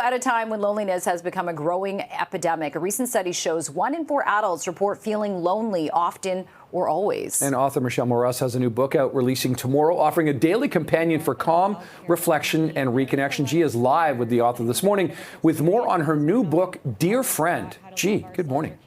at a time when loneliness has become a growing epidemic, a recent study shows 1 in 4 adults report feeling lonely often or always. And author Michelle Maros has a new book out releasing tomorrow, offering a daily companion for calm, reflection, and reconnection. G is live with the author this morning with more on her new book, Dear Friend. G, good morning.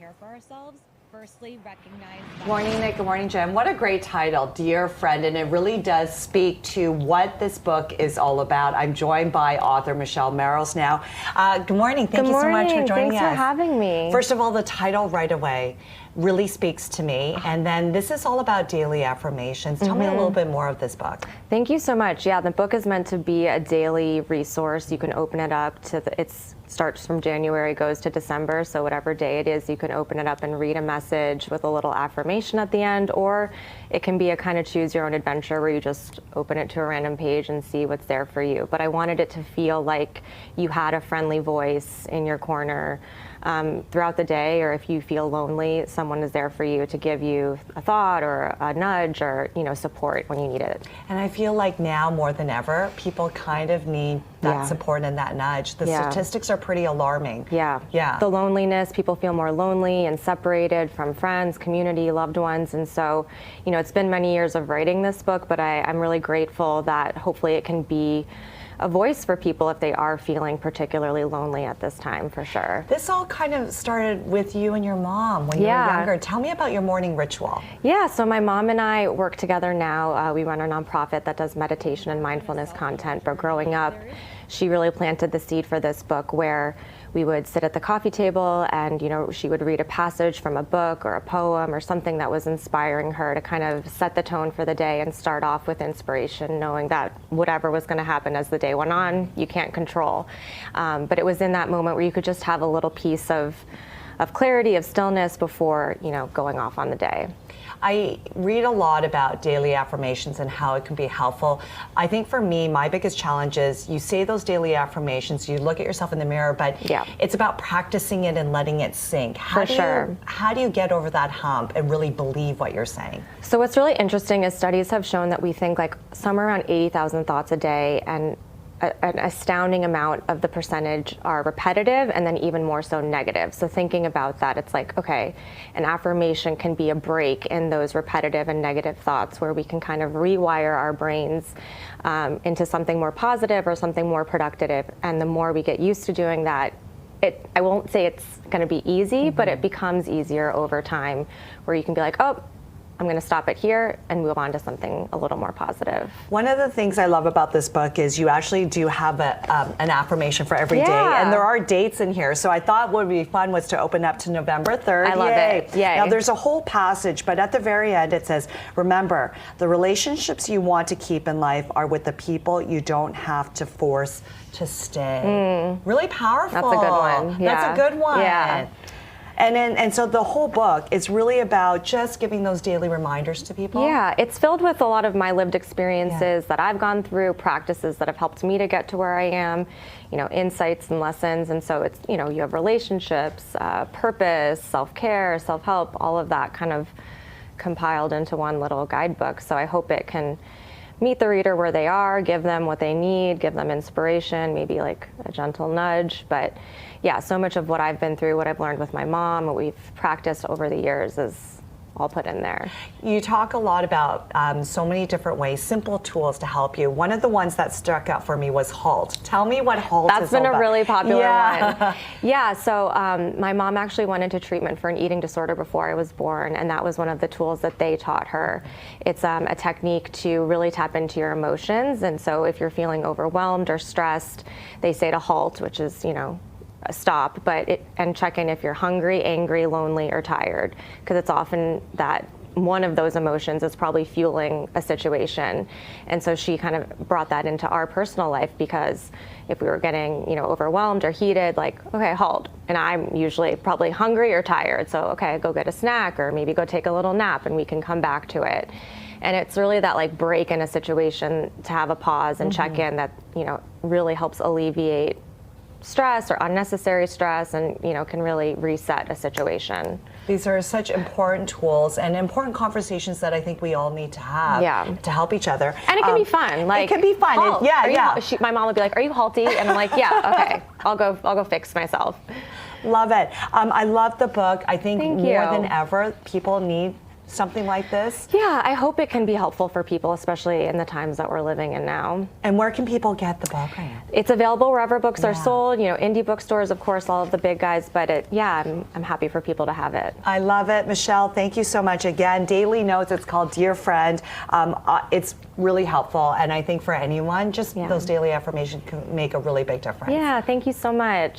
Good morning, Nick. Good morning, Jen. What a great title, Dear Friend, and it really does speak to what this book is all about. I'm joined by author Michelle Maros now. Good morning. Thank you so much for joining us. Thanks for having me. First of all, the title right away really speaks to me, and then this is all about daily affirmations. Tell me a little bit more of this book. Thank you so much. Yeah, the book is meant to be a daily resource. You can open it up to it starts from January, goes to December, so whatever day it is, you can open it up and read a message with a little affirmation at the end, or it can be a kind of choose your own adventure where you just open it to a random page and see what's there for you. But I wanted it to feel like you had a friendly voice in your corner throughout the day, or if you feel lonely, someone is there for you to give you a thought or a nudge or, support when you need it. And I feel like now more than ever, people kind of need that support and that nudge. The statistics are pretty alarming. Yeah. The loneliness, people feel more lonely and separated from friends, community, loved ones. And so, it's been many years of writing this book, but I'm really grateful that hopefully it can be a voice for people if they are feeling particularly lonely at this time, for sure. This all kind of started with you and your mom when you were younger. Tell me about your morning ritual. Yeah, so my mom and I work together now. We run a nonprofit that does meditation and mindfulness content, but growing up, she really planted the seed for this book where we would sit at the coffee table and, she would read a passage from a book or a poem or something that was inspiring her to kind of set the tone for the day and start off with inspiration, knowing that whatever was going to happen as the day went on, you can't control. But it was in that moment where you could just have a little piece of clarity, of stillness before, going off on the day. I read a lot about daily affirmations and how it can be helpful. I think for me, my biggest challenge is you say those daily affirmations, you look at yourself in the mirror, but it's about practicing it and letting it sink. How do you get over that hump and really believe what you're saying? So what's really interesting is studies have shown that we think like somewhere around 80,000 thoughts a day, and an astounding amount of the percentage are repetitive and then even more so negative. So thinking about that, it's like, okay, an affirmation can be a break in those repetitive and negative thoughts where we can kind of rewire our brains into something more positive or something more productive. And the more we get used to doing that, I won't say it's going to be easy, but it becomes easier over time where you can be like, oh, I'm going to stop it here and move on to something a little more positive. One of the things I love about this book is you actually do have an affirmation for every day, and there are dates in here. So I thought what would be fun was to open up to November 3rd. I love it. Yay. Now there's a whole passage, but at the very end it says, remember, the relationships you want to keep in life are with the people you don't have to force to stay. Really powerful. That's a good one. Yeah. That's a good one. Yeah. And so the whole book is really about just giving those daily reminders to people. Yeah, it's filled with a lot of my lived experiences that I've gone through, practices that have helped me to get to where I am, insights and lessons. And so it's, you have relationships, purpose, self-care, self-help, all of that kind of compiled into one little guidebook. So I hope it can meet the reader where they are, give them what they need, give them inspiration, maybe like a gentle nudge. But yeah, so much of what I've been through, what I've learned with my mom, what we've practiced over the years is all put in there. You talk a lot about so many different ways, simple tools to help you. One of the ones that struck out for me was HALT. Tell me what HALT is all about. That's been a really popular one. Yeah, so my mom actually went into treatment for an eating disorder before I was born, and that was one of the tools that they taught her. It's a technique to really tap into your emotions, and so if you're feeling overwhelmed or stressed, they say to HALT, which is, stop, and check in if you're hungry, angry, lonely, or tired, because it's often that one of those emotions is probably fueling a situation. And so she kind of brought that into our personal life, because if we were getting, overwhelmed or heated, like, okay, halt. And I'm usually probably hungry or tired. So, okay, go get a snack or maybe go take a little nap and we can come back to it. And it's really that like break in a situation to have a pause and check in that, really helps alleviate stress or unnecessary stress, and can really reset a situation. These are such important tools and important conversations that I think we all need to have to help each other. And it can be fun. Like, it can be fun. Halt. Yeah. My mom would be like, "Are you halty?" And I'm like, "Yeah, okay, I'll go fix myself." Love it. I love the book. I think Thank more you. than ever, people need something like this. Yeah, I hope it can be helpful for people, especially in the times that we're living in now. And where can people get the book right now? It's available wherever books are sold, indie bookstores, of course, all of the big guys, but I'm happy for people to have it. I love it. Michelle, thank you so much again. Daily Notes, it's called Dear Friend. It's really helpful, and I think for anyone, just those daily affirmations can make a really big difference. Yeah, thank you so much.